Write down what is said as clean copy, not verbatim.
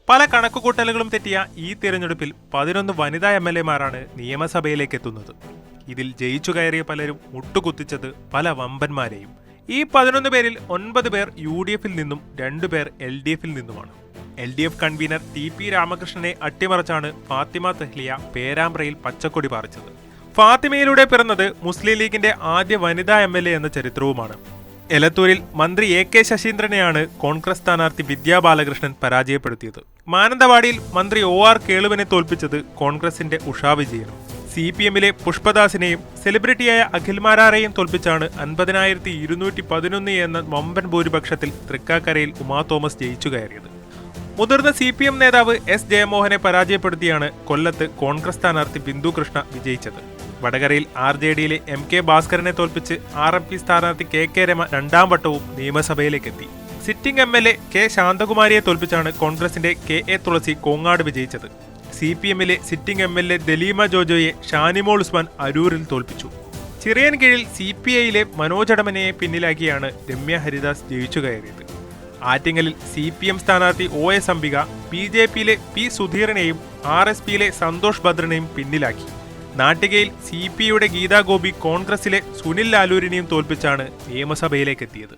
പല കണക്കുകൂട്ടലുകളും തെറ്റിയ ഈ തിരഞ്ഞെടുപ്പിൽ 11 വനിതാ MLA-മാരാണ് നിയമസഭയിലേക്ക് എത്തുന്നത്. ഇതിൽ ജയിച്ചു കയറിയ പലരും മുട്ടുകുത്തിച്ചത് പല വമ്പന്മാരെയും. ഈ 11 പേരിൽ 9 പേർ UDF-ൽ നിന്നും 2 പേർ LDF-ൽ നിന്നുമാണ്. LDF കൺവീനർ TP രാമകൃഷ്ണനെ അട്ടിമറിച്ചാണ് ഫാത്തിമ തെഹ്ലിയ പേരാമ്പ്രയിൽ പച്ചക്കൊടി പാറിച്ചത്. ഫാത്തിമയിലൂടെ പിറന്നത് മുസ്ലിം ലീഗിന്റെ ആദ്യ വനിതാ MLA എന്ന ചരിത്രവുമാണ്. എലത്തൂരിൽ മന്ത്രി AK ശശീന്ദ്രനെയാണ് കോൺഗ്രസ് സ്ഥാനാർത്ഥി വിദ്യാ ബാലകൃഷ്ണൻ പരാജയപ്പെടുത്തിയത്. മാനന്തവാടിയിൽ മന്ത്രി OR കേളുവിനെ തോൽപ്പിച്ചത് കോൺഗ്രസിന്റെ ഉഷാ വിജയനും. CPM-ലെ പുഷ്പദാസിനെയും സെലിബ്രിറ്റിയായ അഖിൽമാരാരെയും തോൽപ്പിച്ചാണ് 50,211 എന്ന വമ്പൻ ഭൂരിപക്ഷത്തിൽ തൃക്കാക്കരയിൽ ഉമാ തോമസ് ജയിച്ചു കയറിയത്. മുതിർന്ന CPM നേതാവ് S ജയമോഹനെ പരാജയപ്പെടുത്തിയാണ് കൊല്ലത്ത് കോൺഗ്രസ് സ്ഥാനാർത്ഥി ബിന്ദു കൃഷ്ണ വിജയിച്ചത്. വടകരയിൽ RJD-യിലെ MK ഭാസ്കരനെ തോൽപ്പിച്ച് RMP സ്ഥാനാർത്ഥി KK രമ 2ാം വട്ടവും നിയമസഭയിലേക്കെത്തി. സിറ്റിംഗ് MLA K ശാന്തകുമാരിയെ തോൽപ്പിച്ചാണ് കോൺഗ്രസിന്റെ KA തുളസി കോങ്ങാട് വിജയിച്ചത്. CPM-ലെ സിറ്റിംഗ് MLA ദലീമ ജോജോയെ ഷാനിമോൾ ഉസ്മാൻ അരൂരിൽ തോൽപ്പിച്ചു. ചിറയൻകീഴിൽ CPI-ലെ മനോജ് അടമനയെ പിന്നിലാക്കിയാണ് രമ്യ ഹരിദാസ് ജയിച്ചു കയറിയത്. ആറ്റിങ്ങലിൽ CPM സ്ഥാനാർത്ഥി OS അംബിക BJP-യിലെ P സുധീറിനെയും RSP-യിലെ സന്തോഷ് ഭദ്രനെയും പിന്നിലാക്കി. നാട്ടികയിൽ CP-യുടെ ഗീതാ ഗോപി കോൺഗ്രസിലെ സുനിൽ ലാലൂരിനെയും തോൽപ്പിച്ചാണ് നിയമസഭയിലേക്കെത്തിയത്.